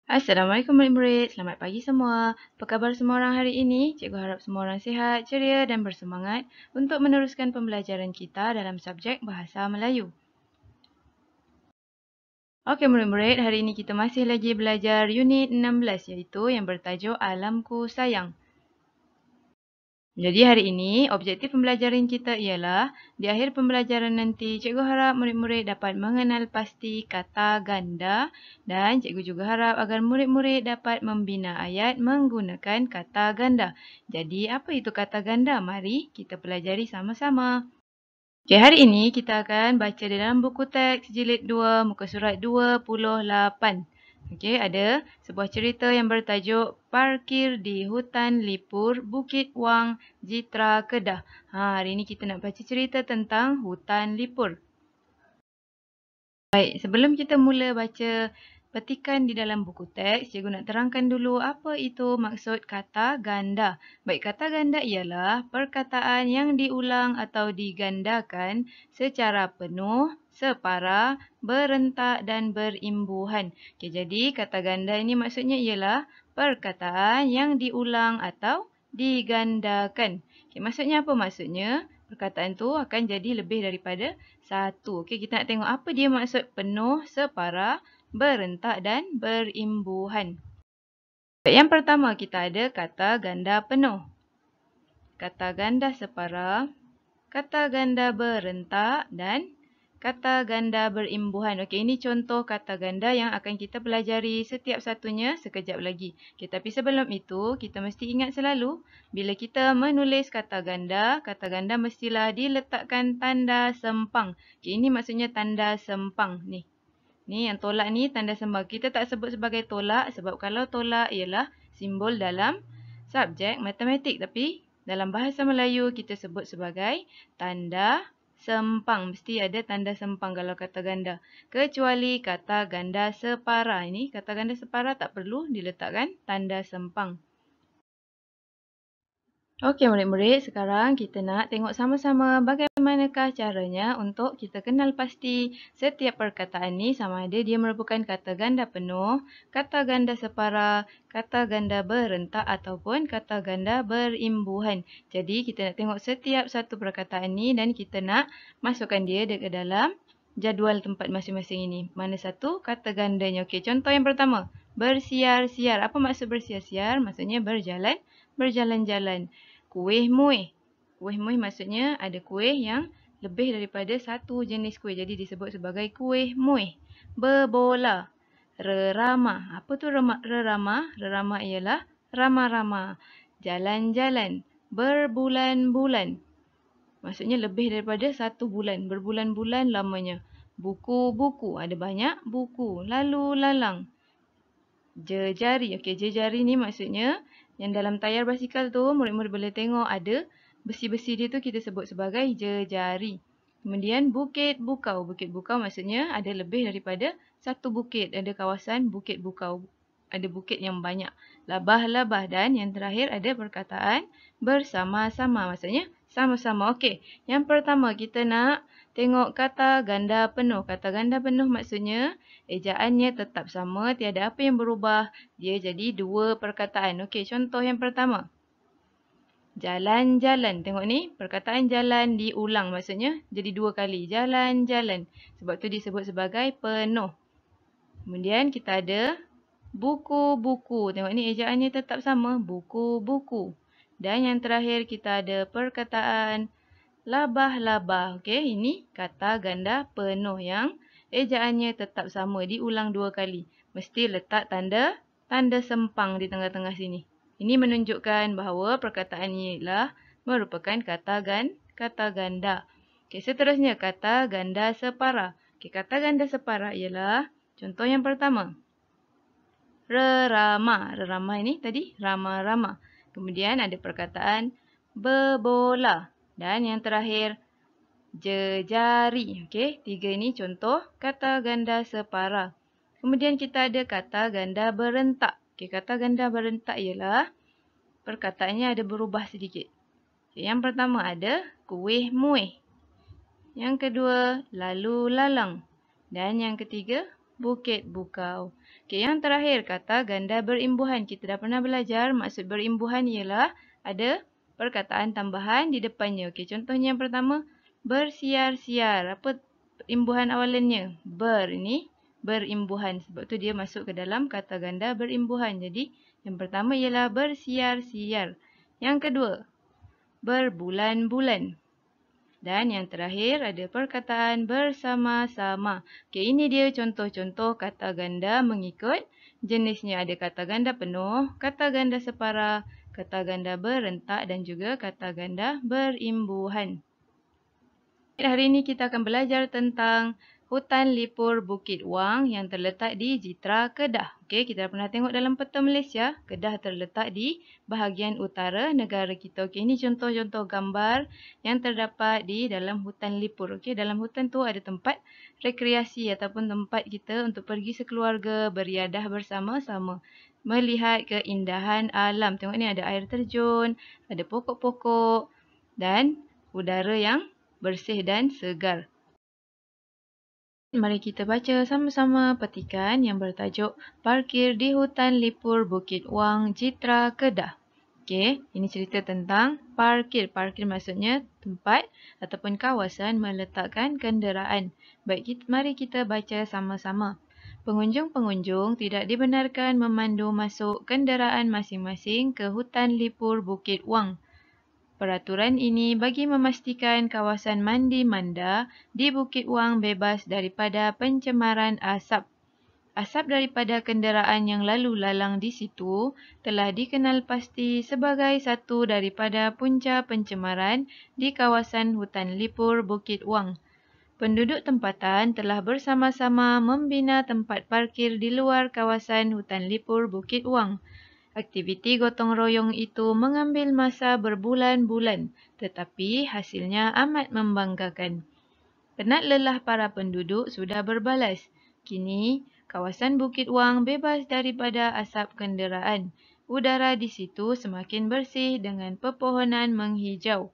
Assalamualaikum murid-murid, selamat pagi semua. Apa khabar semua orang hari ini? Cikgu harap semua orang sihat, ceria dan bersemangat untuk meneruskan pembelajaran kita dalam subjek Bahasa Melayu. Okey murid-murid, hari ini kita masih lagi belajar unit 16 iaitu yang bertajuk Alamku Sayang. Jadi hari ini, objektif pembelajaran kita ialah di akhir pembelajaran nanti, cikgu harap murid-murid dapat mengenal pasti kata ganda dan cikgu juga harap agar murid-murid dapat membina ayat menggunakan kata ganda. Jadi apa itu kata ganda? Mari kita pelajari sama-sama. Okey, hari ini kita akan baca dalam buku teks jilid 2 muka surat 28. Okey, ada sebuah cerita yang bertajuk Parkir di Hutan Lipur Bukit Wang, Jitra, Kedah. Hari ini kita nak baca cerita tentang hutan lipur. Baik, sebelum kita mula baca petikan di dalam buku teks, cikgu nak terangkan dulu apa itu maksud kata ganda. Baik, kata ganda ialah perkataan yang diulang atau digandakan secara penuh, separa, berentak dan berimbuhan. Okey, jadi kata ganda ini maksudnya ialah perkataan yang diulang atau digandakan. Okey, maksudnya apa maksudnya? Perkataan tu akan jadi lebih daripada satu. Okey, kita nak tengok apa dia maksud penuh, separa, berentak dan berimbuhan. Yang pertama kita ada kata ganda penuh, kata ganda separa, kata ganda berentak dan kata ganda berimbuhan. Okey, ini contoh kata ganda yang akan kita pelajari setiap satunya sekejap lagi. Okey, tapi sebelum itu, kita mesti ingat selalu bila kita menulis kata ganda mestilah diletakkan tanda sempang. Okey, ini maksudnya tanda sempang ni. Ni yang tolak ni tanda sempang. Kita tak sebut sebagai tolak sebab kalau tolak ialah simbol dalam subjek matematik. Tapi dalam bahasa Melayu kita sebut sebagai tanda sempang. Mesti ada tanda sempang kalau kata ganda. Kecuali kata ganda separa. Ini kata ganda separa tak perlu diletakkan tanda sempang. Okey murid-murid, sekarang kita nak tengok sama-sama bagaimanakah caranya untuk kita kenal pasti setiap perkataan ni sama ada dia merupakan kata ganda penuh, kata ganda separa, kata ganda berentak ataupun kata ganda berimbuhan. Jadi kita nak tengok setiap satu perkataan ni dan kita nak masukkan dia ke dalam jadual tempat masing-masing ini. Mana satu kata gandanya? Okey, contoh yang pertama, bersiar-siar. Apa maksud bersiar-siar? Maksudnya berjalan-jalan. Kuih muih. Kuih muih maksudnya ada kuih yang lebih daripada satu jenis kuih. Jadi disebut sebagai kuih muih. Berbola. Reramah. Apa tu reramah? Reramah ialah ramah-ramah. Jalan-jalan. Berbulan-bulan. Maksudnya lebih daripada satu bulan. Berbulan-bulan lamanya. Buku-buku. Ada banyak buku. Lalu lalang. Jejari. Okey, jejari ni maksudnya yang dalam tayar basikal tu murid-murid boleh tengok ada besi-besi dia tu kita sebut sebagai jejari. Kemudian bukit bukau. Bukit bukau maksudnya ada lebih daripada satu bukit. Ada kawasan bukit bukau. Ada bukit yang banyak. Labah-labah dan yang terakhir ada perkataan bersama-sama. Maksudnya sama-sama. Okey, yang pertama kita nak tengok kata ganda penuh. Kata ganda penuh maksudnya ejaannya tetap sama, tiada apa yang berubah. Dia jadi dua perkataan. Okey, contoh yang pertama. Jalan-jalan. Tengok ni, perkataan jalan diulang. Maksudnya jadi dua kali. Jalan-jalan. Sebab tu disebut sebagai penuh. Kemudian kita ada buku-buku. Tengok ni ejaannya tetap sama. Buku-buku. Dan yang terakhir kita ada perkataan labah-labah. Okey, ini kata ganda penuh yang ejaannya tetap sama, diulang dua kali. Mesti letak tanda sempang di tengah-tengah sini. Ini menunjukkan bahawa perkataan ini ialah merupakan kata ganda. Okey, seterusnya kata ganda separa. Okey, kata ganda separa ialah contoh yang pertama. Reramah. Reramah ini tadi ramah-ramah. Kemudian ada perkataan berbola. Dan yang terakhir, jejari. Okey, tiga ini contoh kata ganda separa. Kemudian kita ada kata ganda berentak. Okey, kata ganda berentak ialah perkataannya ada berubah sedikit. Okay, yang pertama ada kuih muih. Yang kedua, lalu lalang. Dan yang ketiga, bukit bukau. Okey, yang terakhir kata ganda berimbuhan. Kita dah pernah belajar maksud berimbuhan ialah ada perkataan tambahan di depannya. Okey, contohnya yang pertama, bersiar-siar. Apa imbuhan awalannya? Ber, ini berimbuhan. Sebab tu dia masuk ke dalam kata ganda berimbuhan. Jadi, yang pertama ialah bersiar-siar. Yang kedua, berbulan-bulan. Dan yang terakhir ada perkataan bersama-sama. Okey, ini dia contoh-contoh kata ganda mengikut jenisnya. Ada kata ganda penuh, kata ganda separa, kata ganda berentak dan juga kata ganda berimbuhan. Hari ini kita akan belajar tentang hutan lipur Bukit Wang yang terletak di Jitra, Kedah. Okey, kita dah pernah tengok dalam peta Malaysia, Kedah terletak di bahagian utara negara kita. Okey, ini contoh-contoh gambar yang terdapat di dalam hutan lipur. Okey, dalam hutan tu ada tempat rekreasi ataupun tempat kita untuk pergi sekeluarga beriadah bersama-sama, melihat keindahan alam. Tengok ni ada air terjun, ada pokok-pokok dan udara yang bersih dan segar. Mari kita baca sama-sama petikan yang bertajuk Parkir di Hutan Lipur Bukit Wang, Jitra, Kedah. Okey, ini cerita tentang parkir. Parkir maksudnya tempat ataupun kawasan meletakkan kenderaan. Baik, mari kita baca sama-sama. Pengunjung-pengunjung tidak dibenarkan memandu masuk kenderaan masing-masing ke Hutan Lipur Bukit Wang. Peraturan ini bagi memastikan kawasan Mandi Manda di Bukit Wang bebas daripada pencemaran asap. Asap daripada kenderaan yang lalu lalang di situ telah dikenal pasti sebagai satu daripada punca pencemaran di kawasan hutan lipur Bukit Wang. Penduduk tempatan telah bersama-sama membina tempat parkir di luar kawasan hutan lipur Bukit Wang. Aktiviti gotong royong itu mengambil masa berbulan-bulan, tetapi hasilnya amat membanggakan. Penat lelah para penduduk sudah berbalas. Kini, kawasan Bukit Wang bebas daripada asap kenderaan. Udara di situ semakin bersih dengan pepohonan menghijau.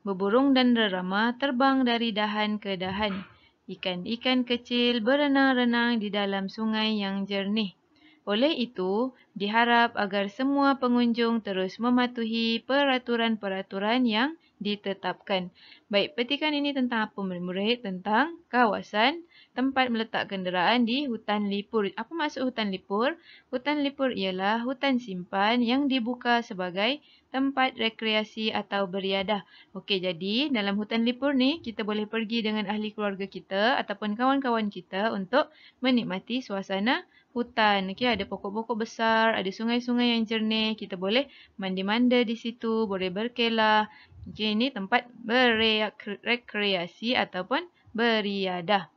Beburung dan rerama terbang dari dahan ke dahan. Ikan-ikan kecil berenang-renang di dalam sungai yang jernih. Oleh itu, diharap agar semua pengunjung terus mematuhi peraturan-peraturan yang ditetapkan. Baik, petikan ini tentang apa murid-murid? Tentang kawasan tempat meletak kenderaan di hutan lipur. Apa maksud hutan lipur? Hutan lipur ialah hutan simpan yang dibuka sebagai tempat rekreasi atau beriadah. Okey, jadi dalam hutan lipur ni kita boleh pergi dengan ahli keluarga kita ataupun kawan-kawan kita untuk menikmati suasana hutan. Okey, ada pokok-pokok besar, ada sungai-sungai yang jernih. Kita boleh mandi-manda di situ, boleh berkelah. Okey, ini tempat berekreasi ataupun beriadah.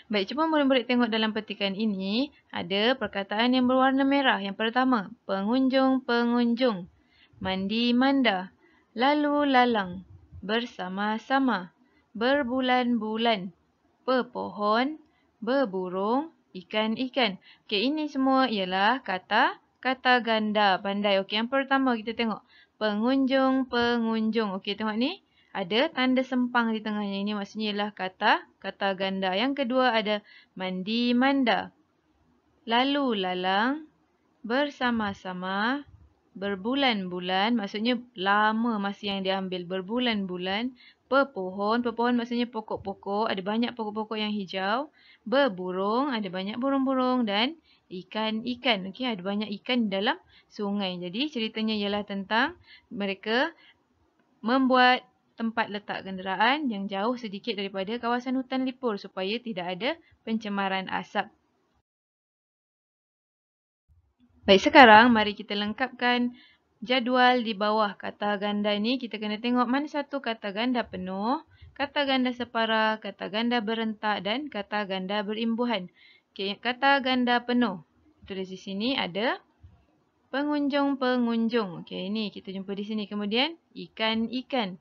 Baik, cuba murid-murid tengok dalam petikan ini, ada perkataan yang berwarna merah. Yang pertama, pengunjung-pengunjung, mandi-manda, lalu-lalang, bersama-sama, berbulan-bulan, pepohon, beburung, ikan-ikan. Okey, ini semua ialah kata ganda. Pandai. Okey, yang pertama kita tengok. Pengunjung-pengunjung. Okey, tengok ni. Ada tanda sempang di tengahnya. Ini maksudnya ialah kata ganda. Yang kedua ada mandi-manda, lalu-lalang, bersama-sama, berbulan-bulan. Maksudnya lama masa yang diambil. Berbulan-bulan. Pepohon. Pepohon maksudnya pokok-pokok. Ada banyak pokok-pokok yang hijau. Beburung. Ada banyak burung-burung. Dan ikan-ikan. Okey, ada banyak ikan di dalam sungai. Jadi ceritanya ialah tentang mereka membuat tempat letak kenderaan yang jauh sedikit daripada kawasan hutan lipur supaya tidak ada pencemaran asap. Baik, sekarang mari kita lengkapkan jadual di bawah kata ganda ni. Kita kena tengok mana satu kata ganda penuh, kata ganda separa, kata ganda berentak dan kata ganda berimbuhan. Okey, kata ganda penuh. Tulis di sini ada pengunjung-pengunjung. Okey, ini kita jumpa di sini. Kemudian ikan-ikan.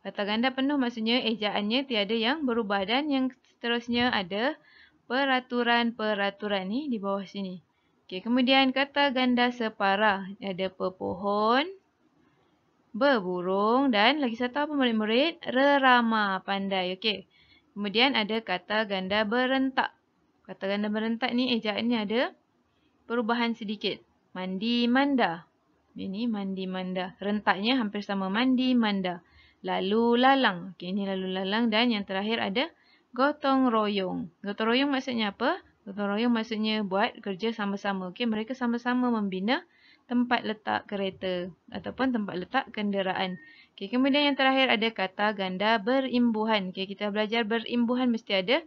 Kata ganda penuh maksudnya ejaannya tiada yang berubah dan yang seterusnya ada peraturan-peraturan ni di bawah sini. Okey, kemudian kata ganda separa. Ada pepohon, beburung dan lagi satu apa murid-murid? Rerama. Pandai. Okey. Kemudian ada kata ganda berentak. Kata ganda berentak ni ejaannya ada perubahan sedikit. Mandi, manda. Ini mandi, manda. Rentaknya hampir sama mandi, manda. Lalu lalang. Okey, ini lalu lalang. Dan yang terakhir ada gotong royong. Gotong royong maksudnya apa? Gotong royong maksudnya buat kerja sama-sama. Okey, mereka sama-sama membina tempat letak kereta ataupun tempat letak kenderaan. Okey, kemudian yang terakhir ada kata ganda berimbuhan. Okey, kita belajar berimbuhan mesti ada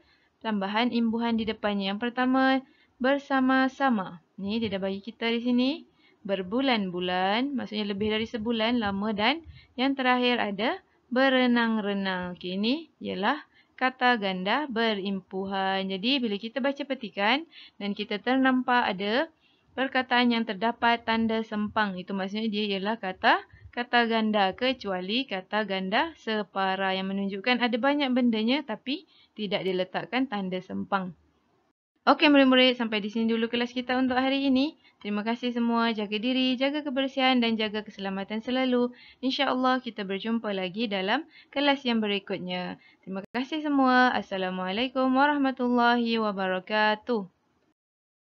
tambahan imbuhan di depannya. Yang pertama, bersama-sama. Ni dia dah bagi kita di sini. Berbulan-bulan, maksudnya lebih dari sebulan, lama. Dan yang terakhir ada berenang-renang. Okey, ini ialah kata ganda berimpuhan. Jadi, bila kita baca petikan dan kita ternampak ada perkataan yang terdapat tanda sempang, itu maksudnya dia ialah kata ganda, kecuali kata ganda separa yang menunjukkan ada banyak bendanya tapi tidak diletakkan tanda sempang. Okey murid-murid, sampai di sini dulu kelas kita untuk hari ini. Terima kasih semua. Jaga diri, jaga kebersihan dan jaga keselamatan selalu. InsyaAllah kita berjumpa lagi dalam kelas yang berikutnya. Terima kasih semua. Assalamualaikum warahmatullahi wabarakatuh.